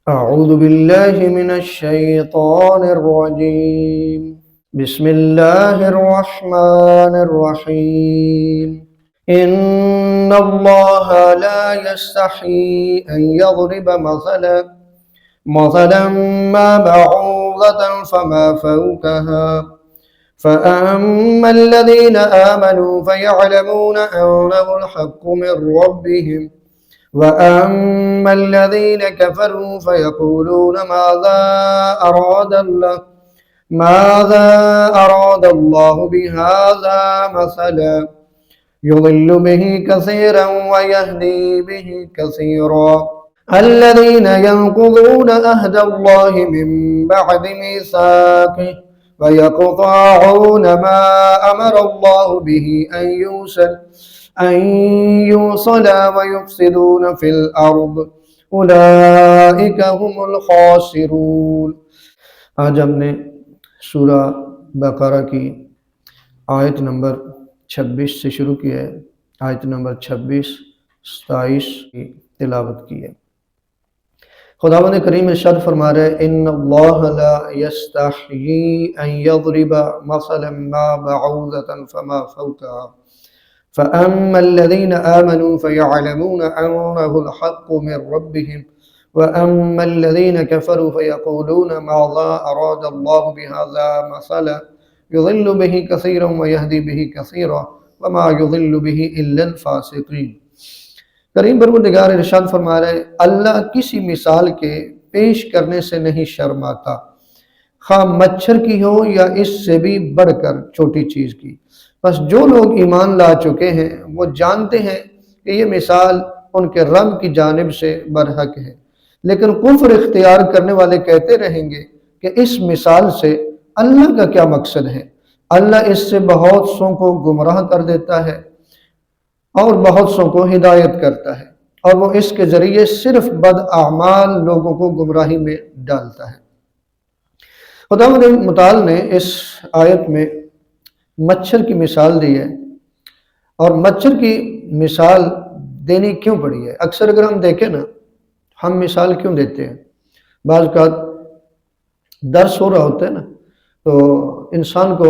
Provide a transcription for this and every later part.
أعوذ بالله من الشيطان الرجيم. بسم الله الرحمن الرحيم. إن الله لا يستحيي أن يضرب مثلا ما بعوضة فما فوقها فأما الذين آمنوا فيعلمون أنه الحق من ربهم وأما الذين كفروا فيقولون ماذا أراد الله بهذا مثلا يضل به كثيرا ويهدي به كثيرا الذين ينقضون عهد الله من بعد ميثاقه ويقطعون ما أمر الله به أن يوصل ويفسدون في الأرض أولئك هم الخاسرون. آج ہم نے سورہ بقرہ کی آیت نمبر 26 سے شروع کیا ہے. آیت نمبر 26 27 کی تلاوت کی ہے. خداوند کریم ارشاد فرما رہے ہیں ان اللہ لا یستحیی ان یضرب مثلا ما بعوضة فما فوقها فأما الذين آمنوا فيعلمون أنه الحق من ربهم وأما الذين كفروا فيقولون ماذا أراد الله بهذا مثلا يضل به كثيرا ويهدي به كثيرا وما يضل به إلا الفاسقين. کریم پروردگار ارشاد فرما رہے اللہ کسی مثال کے پیش کرنے سے نہیں شرماتا، خواہ مچھر کی ہو یا اس سے بھی بڑھ کر چھوٹی چیز کی. بس جو لوگ ایمان لا چکے ہیں وہ جانتے ہیں کہ یہ مثال ان کے رب کی جانب سے برحق ہے، لیکن کفر اختیار کرنے والے کہتے رہیں گے کہ اس مثال سے اللہ کا کیا مقصد ہے. اللہ اس سے بہت سوں کو گمراہ کر دیتا ہے اور بہت سوں کو ہدایت کرتا ہے، اور وہ اس کے ذریعے صرف بد اعمال لوگوں کو گمراہی میں ڈالتا ہے. خداوند متعال نے اس آیت میں مچھر کی مثال دی ہے، اور مچھر کی مثال دینی کیوں پڑی ہے؟ اکثر اگر ہم دیکھیں نا، ہم مثال کیوں دیتے ہیں؟ بعض اوقات درس ہو رہا ہوتا ہے نا، تو انسان کو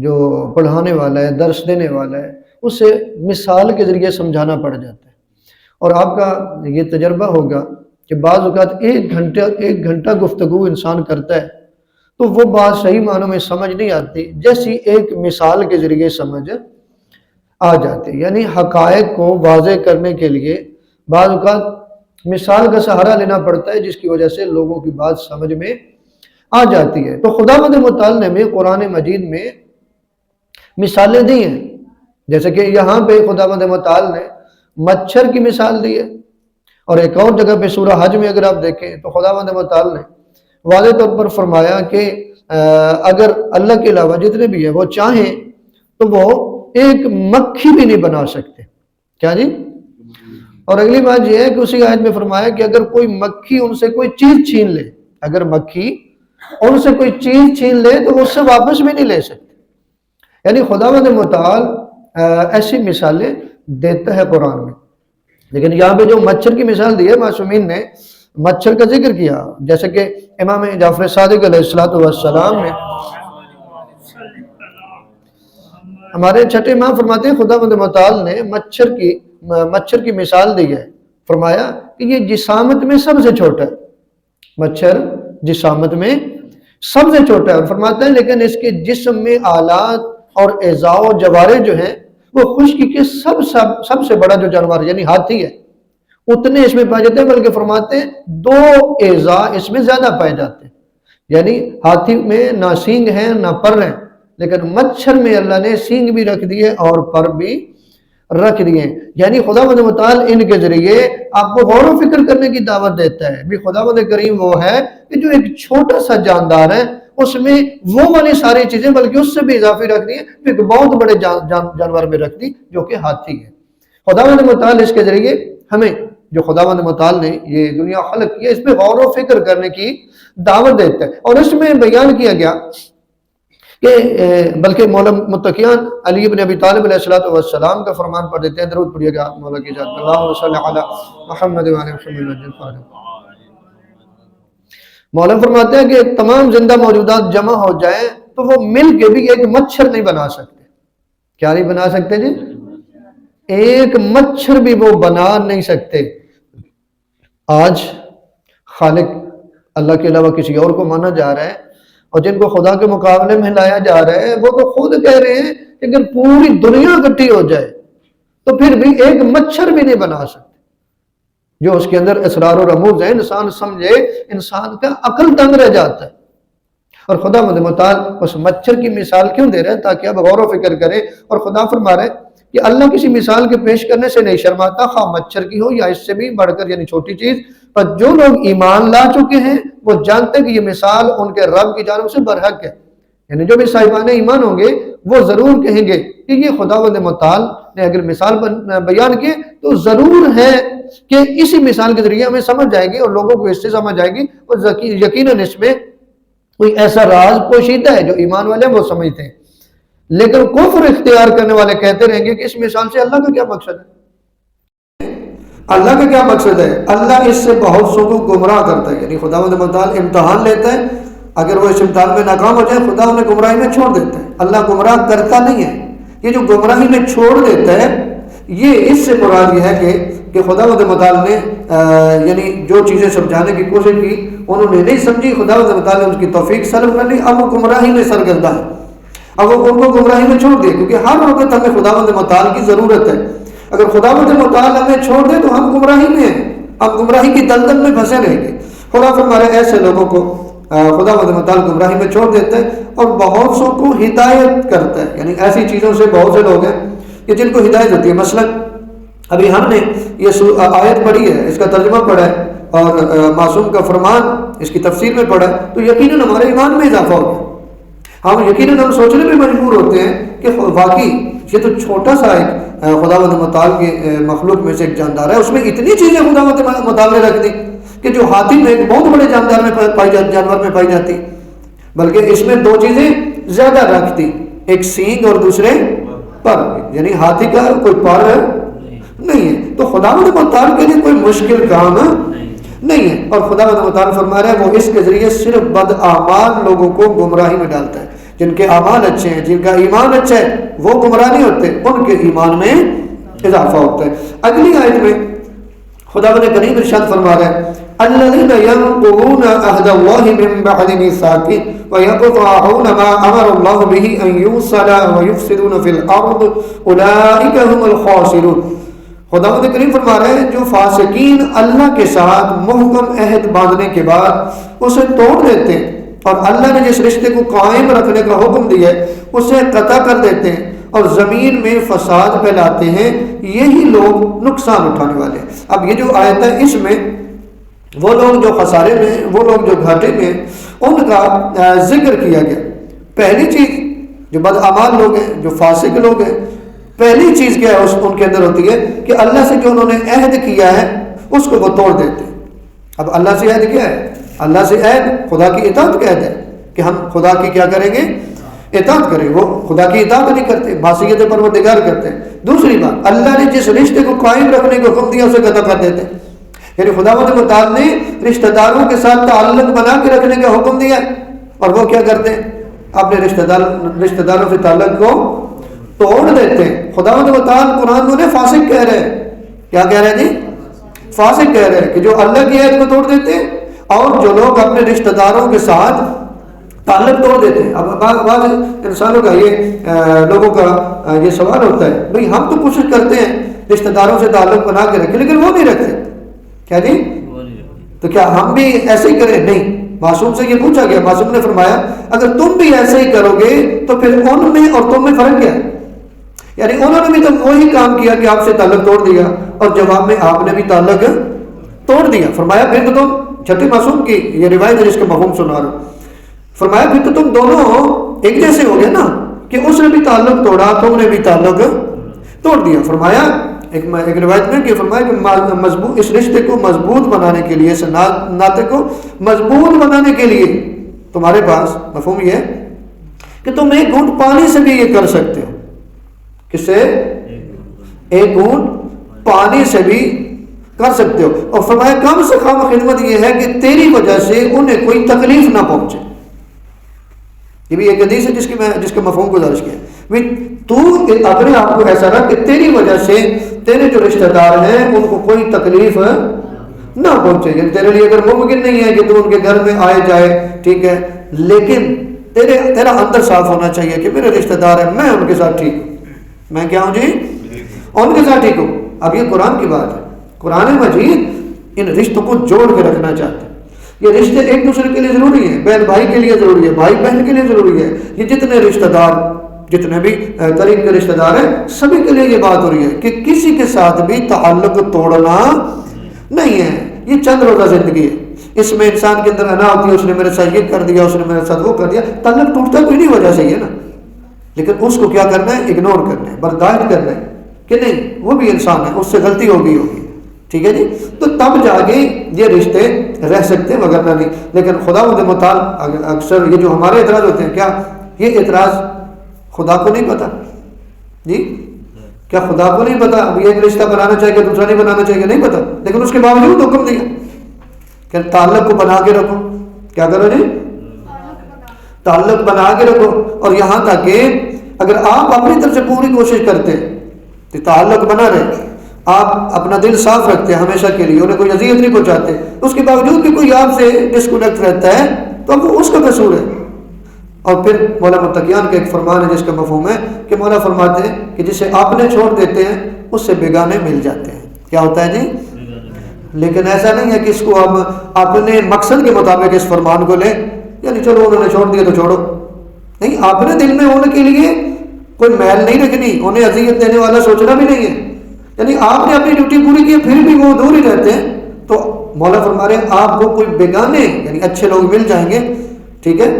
جو پڑھانے والا ہے، درس دینے والا ہے، اسے مثال کے ذریعے سمجھانا پڑ جاتا ہے. اور آپ کا یہ تجربہ ہوگا کہ بعض اوقات ایک گھنٹہ گفتگو انسان کرتا ہے تو وہ بات صحیح معنوں میں سمجھ نہیں آتی، جیسی ایک مثال کے ذریعے سمجھ آ جاتی. یعنی حقائق کو واضح کرنے کے لیے بعض اوقات مثال کا سہارا لینا پڑتا ہے، جس کی وجہ سے لوگوں کی بات سمجھ میں آ جاتی ہے. تو خداوند متعال نے بھی قرآن مجید میں مثالیں دی ہیں، جیسے کہ یہاں پہ خداوند متعال نے مچھر کی مثال دی ہے، اور ایک اور جگہ پہ سورہ حج میں اگر آپ دیکھیں تو خداوند متعال نے واضح طور پر فرمایا کہ اگر اللہ کے علاوہ جتنے بھی ہیں وہ چاہیں تو وہ ایک مکھی بھی نہیں بنا سکتے. کیا جی؟ اور اگلی بات یہ ہے کہ اسی آیت میں فرمایا کہ اگر کوئی مکھی ان سے کوئی چیز چھین لے، اگر مکھی ان سے کوئی چیز چھین لے تو وہ اس سے واپس بھی نہیں لے سکتے. یعنی خداوند متعال ایسی مثالیں دیتا ہے قرآن میں. لیکن یہاں پہ جو مچھر کی مثال دی ہے، معصومین نے مچھر کا ذکر کیا، جیسے کہ امام جعفر صادق علیہ السلام نے، ہمارے چھٹے امام فرماتے ہیں خداوند متعال نے مچھر کی مثال دی ہے. فرمایا کہ یہ جسامت میں سب سے چھوٹا ہے، مچھر جسامت میں سب سے چھوٹا ہے، اور فرماتے ہیں لیکن اس کے جسم میں آلات اور اعضاء و جوارے جو ہیں وہ خشکی کے سب سے بڑا جو جانور یعنی ہاتھی ہے اتنے اس میں پائے جاتے ہیں، بلکہ فرماتے ہیں 2 اعضاء اس میں زیادہ پائے جاتے ہیں. یعنی ہاتھی میں نہ سینگ ہیں نہ پر ہیں، لیکن مچھر میں اللہ نے سینگ بھی رکھ دیے اور پر بھی رکھ دیے. یعنی خداوند متعال ان کے ذریعے آپ کو غور و فکر کرنے کی دعوت دیتا ہے. بھی خداوند کریم وہ ہے کہ جو ایک چھوٹا سا جاندار ہے اس میں وہ والی ساری چیزیں بلکہ اس سے بھی اضافی رکھ دی ہیں، پھر ایک بہت بڑے جانور میں رکھ دی جو کہ ہاتھی ہے. خداوند متعال اس کے ذریعے ہمیں جو خداوند متعال نے یہ دنیا خلق کی ہے اس پہ غور و فکر کرنے کی دعوت دیتا ہے. اور اس میں بیان کیا گیا کہ بلکہ مولا متقیان علی بن ابی طالب علیہ السلام کا فرمان پڑھ دیتے ہیں. درود پڑھیے گا مولا کی ذات. اللہم صلی علی محمد و علی محمد. مولانا فرماتے ہیں کہ تمام زندہ موجودات جمع ہو جائیں تو وہ مل کے بھی ایک مچھر نہیں بنا سکتے. کیا نہیں بنا سکتے جی؟ ایک مچھر بھی وہ بنا نہیں سکتے. آج خالق اللہ کے علاوہ کسی اور کو مانا جا رہا ہے، اور جن کو خدا کے مقابلے میں لایا جا رہا ہے وہ تو خود کہہ رہے ہیں کہ اگر پوری دنیا اکٹھی ہو جائے تو پھر بھی ایک مچھر بھی نہیں بنا سکتے. جو اس کے اندر اسرار و رموز ہیں، انسان سمجھے، انسان کا عقل دنگ رہ جاتا ہے. اور خدا متعال اس مچھر کی مثال کیوں دے رہے ہیں؟ تاکہ آپ غور و فکر کریں. اور خدا فرما رہے ہیں کہ اللہ کسی مثال کے پیش کرنے سے نہیں شرماتا، خواہ مچھر کی ہو یا اس سے بھی بڑھ کر یعنی چھوٹی چیز. پر جو لوگ ایمان لا چکے ہیں وہ جانتے ہیں کہ یہ مثال ان کے رب کی جانب سے برحق ہے. یعنی جو بھی صاحبان ایمان ہوں گے وہ ضرور کہیں گے کہ یہ خداوند متعال نے اگر مثال بیان کی تو ضرور ہے کہ اسی مثال کے ذریعے ہمیں سمجھ جائے گی اور لوگوں کو اس سے سمجھ آئے گی، اور یقیناً اس میں کوئی ایسا راز پوشیدہ ہے جو ایمان والے وہ سمجھتے ہیں. لیکن کفر اختیار کرنے والے کہتے رہیں گے کہ اس مثال سے اللہ کا کیا مقصد ہے؟ اللہ کا کیا مقصد ہے؟ اللہ اس سے بہت سو کو گمراہ کرتا ہے. یعنی خداوند متعال امتحان لیتا ہے، اگر وہ اس امتحان میں ناکام ہو جائے خدا انہیں گمراہی میں چھوڑ دیتا ہے. اللہ گمراہ کرتا نہیں ہے. یہ جو گمراہی میں چھوڑ دیتا ہے یہ اس سے مراد یہ ہے کہ خداوند متعال نے یعنی جو چیزیں سمجھانے کی کوشش کی انہوں نے نہیں سمجھی، خداوند متعال نے ان کی توفیق سلب کر لی، اب وہ گمراہی میں سرگردہ ہے. اب وہ ان کو گمراہی میں چھوڑ دے، کیونکہ ہر وقت ہمیں خداوند متعال کی ضرورت ہے. اگر خداوند متعال ہمیں چھوڑ دے تو ہم گمراہی میں ہیں، اب گمراہی کی دلدل میں پھنسے رہیں گے. خدا فرمائے ایسے لوگوں کو خداوند متعال گمراہی میں چھوڑ دیتا ہے اور بہت سو کو ہدایت کرتا ہے. یعنی ایسی چیزوں سے بہت سے لوگ ہیں کہ جن کو ہدایت ہوتی ہے. مثلا ابھی ہم نے یہ آیت پڑھی ہے، اس کا ترجمہ پڑھا ہے اور معصوم کا فرمان اس کی تفسیر میں پڑھا ہے، تو یقیناً ہمارے ایمان میں اضافہ ہو گیا. ہم یقیناً ہم سوچنے میں مجبور ہوتے ہیں کہ واقعی یہ تو چھوٹا سا ایک خداوند متعال کی مخلوق میں سے ایک جاندار ہے، اس میں اتنی چیزیں خداوند متعال نے رکھ دی کہ جو ہاتھی میں ایک بہت بڑے جاندار میں پائی جاتی، بلکہ اس میں دو چیزیں زیادہ رکھ دی، ایک سینگ اور دوسرے پر. یعنی ہاتھی کا کوئی پر نہیں ہے. تو خداوند متعال کے لیے کوئی مشکل کام نہیں ہے. اور خداوند متعال فرما رہا ہے وہ اس کے ذریعے صرف بدعمال لوگوں کو گمراہی میں ڈالتا ہے. جن کے اعمال اچھے ہیں، جن کا ایمان اچھا ہے وہ گمراہ نہیں ہوتے، ان کے ایمان میں اضافہ ہوتا ہے. اگلی آیت میں خداوند کریم ارشاد فرما رہا ہے الذين ينقضون عهد الله من بعد ميثاقه ويقطعون ما امر الله به ان يوصل ويفسدون في الارض اولئك هم الخاسرون. خداوند کریم فرما رہے ہیں جو فاسقین اللہ کے ساتھ محکم عہد باندھنے کے بعد اسے توڑ دیتے ہیں اور اللہ نے جس رشتے کو قائم رکھنے کا حکم دیا ہے اسے قطع کر دیتے ہیں اور زمین میں فساد پھیلاتے ہیں، یہی لوگ نقصان اٹھانے والے ہیں. اب یہ جو آیت ہے اس میں وہ لوگ جو خسارے میں ہیں، وہ لوگ جو گھاٹے میں ہیں، ان کا ذکر کیا گیا. پہلی چیز جو بدعمال لوگ ہیں، جو فاسق لوگ ہیں، پہلی چیز کیا ہے ان کے اندر ہوتی ہے کہ اللہ سے جو انہوں نے عہد کیا ہے اس کو وہ توڑ دیتے ہیں. اب اللہ سے عہد کیا ہے؟ اللہ سے عہد خدا کی اطاعت کا عہد ہے کہ ہم خدا کی کیا کریں گے؟ اطاعت کریں. وہ خدا کی اطاعت نہیں کرتے، معصیت پروردگار کرتے ہیں. دوسری بات اللہ نے جس رشتے کو قائم رکھنے کا حکم دیا اسے قطع کر دیتے ہیں. یعنی خداوند متعال نے رشتہ داروں کے ساتھ تعلق بنا کے رکھنے کا حکم دیا اور وہ کیا کرتے ہیں؟ اپنے رشتہ داروں سے تعلق کو توڑ دیتے ہیں. خداوند متعال قرآن میں فاسق کہہ رہے ہیں. کیا کہہ رہے ہیں جی؟ فاسق کہہ رہے ہیں کہ جو اللہ کی عہد کو توڑ دیتے ہیں اور جو لوگ اپنے رشتہ داروں کے ساتھ تعلق توڑ دیتے ہیں. اب بعض انسانوں کا لوگوں کا یہ سوال ہوتا ہے بھئی ہم تو کوشش کرتے ہیں رشتہ داروں سے تعلق بنا کے رکھیں لیکن وہ نہیں رکھتے. کیا جی؟ تو کیا ہم بھی ایسے ہی کریں؟ نہیں. معصوم سے یہ پوچھا گیا، معصوم نے فرمایا اگر تم بھی ایسے ہی کرو گے تو پھر ان میں اور تم میں فرق کیا ہے؟ یعنی انہوں نے بھی تو وہی کام کیا کہ آپ سے تعلق توڑ دیا اور جواب میں آپ نے بھی تعلق توڑ دیا. فرمایا پھر تو تم چھٹی معصوم کی یہ روایت ہے جس کا مفہوم سنا رہا ہوں. فرمایا پھر تو تم دونوں ایک جیسے ہو گئے نا کہ اس نے بھی تعلق توڑا تم نے بھی تعلق توڑ دیا. فرمایا ایک روایت میں کہ فرمایا کہ مضبوط اس رشتے کو مضبوط بنانے کے لیے، اس ناطے کو مضبوط بنانے کے لیے تمہارے پاس مفہوم یہ ہے کہ تم ایک گھونٹ پانی سے بھی یہ کر سکتے ہو. کس سے؟ ایک گھونٹ پانی سے بھی کر سکتے ہو. اور فرمایا کم سے کم خدمت یہ ہے کہ تیری وجہ سے انہیں کوئی تکلیف نہ پہنچے. یہ بھی ایک حدیث ہے جس کے مفہوم کو درج کیا. تو اپنے آپ کو ایسا رکھ کہ تیری وجہ سے تیرے جو رشتہ دار ہیں ان کو کوئی تکلیف نہ پہنچے. یعنی تیرے لیے اگر ممکن نہیں ہے کہ تو ان کے گھر میں آئے جائے, ٹھیک ہے, لیکن تیرا اندر صاف ہونا چاہیے کہ میرے رشتہ دار ہیں, میں ان کے ساتھ ٹھیک ہوں. میں کیا ہوں جی؟ ان کے ساتھ ٹھیک ہوں. اب یہ قرآن کی بات ہے. قرآن مجید ان رشتوں کو جوڑ کے رکھنا چاہتے ہیں. یہ رشتے ایک دوسرے کے لیے ضروری ہیں, بہن بھائی کے لیے ضروری ہے, بھائی بہن کے لیے ضروری ہے. یہ جتنے رشتہ دار, جتنے بھی قریب کے رشتہ دار ہیں, سبھی کے لیے یہ بات ہو رہی ہے کہ کسی کے ساتھ بھی تعلق توڑنا نہیں ہے. یہ چند روزہ زندگی ہے, اس میں انسان کے اندر انا ہوتی ہے, اس نے میرے ساتھ یہ کر دیا, اس نے میرے ساتھ وہ کر دیا. تعلق ٹوٹتا کوئی نہیں وجہ سے ہی ہے نا, لیکن اس کو کیا کرنا ہے؟ اگنور کرنا ہے, برداشت کرنا ہے کہ نہیں وہ بھی انسان ہے, اس سے غلطی ہوگی. ٹھیک ہے جی. تو تب جا کے یہ رشتے رہ سکتے ہیں, وغیرہ نہیں. لیکن خدا متعال اکثر یہ جو ہمارے اعتراض ہوتے ہیں, کیا یہ اعتراض خدا کو نہیں پتا جی؟ کیا خدا کو نہیں پتا اب یہ ایک رشتہ بنانا چاہیے, دوسرا نہیں بنانا چاہیے؟ نہیں پتا. لیکن اس کے باوجود حکم دیا کہ تعلق کو بنا کے رکھو. کیا کرو جی؟ تعلق بنا کے رکھو. اور یہاں تک کہ اگر آپ اپنی طرف سے پوری کوشش کرتے کہ تعلق بنا رہے, آپ اپنا دل صاف رکھتے ہیں ہمیشہ کے لیے, انہیں کوئی اذیت نہیں پہنچاتے, اس کے باوجود بھی کوئی آپ سے ڈسکنیکٹ رہتا ہے, تو اب وہ اس کا قصور ہے. اور پھر مولا متقیان کا ایک فرمان ہے جس کا مفہوم ہے کہ مولا فرماتے ہیں کہ جسے اپنے چھوڑ دیتے ہیں اس سے بیگانے مل جاتے ہیں. کیا ہوتا ہے جی؟ لیکن ایسا نہیں ہے کہ اس کو ہم اپنے مقصد کے مطابق اس فرمان کو لیں, یعنی چلو انہوں نے چھوڑ دیا تو چھوڑو. نہیں, اپنے دل میں ہونے کے لیے کوئی میل نہیں رکھنی, انہیں اذیت دینے والا سوچنا بھی نہیں ہے. یعنی آپ نے اپنی ڈیوٹی پوری کی, پھر بھی وہ دور ہی رہتے ہیں, تو مولا فرما رہے ہیں آپ کو کوئی بیگانے یعنی اچھے لوگ مل جائیں گے, ٹھیک ہے,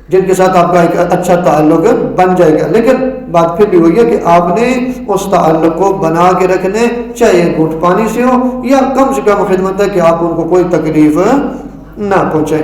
جن کے ساتھ آپ کا ایک اچھا تعلق بن جائے گا. لیکن بات پھر بھی وہی ہے کہ آپ نے اس تعلق کو بنا کے رکھنے, چاہے گھٹ پانی سے ہو یا کم سے کم خدمت ہے کہ آپ ان کو کوئی تکلیف نہ پہنچے.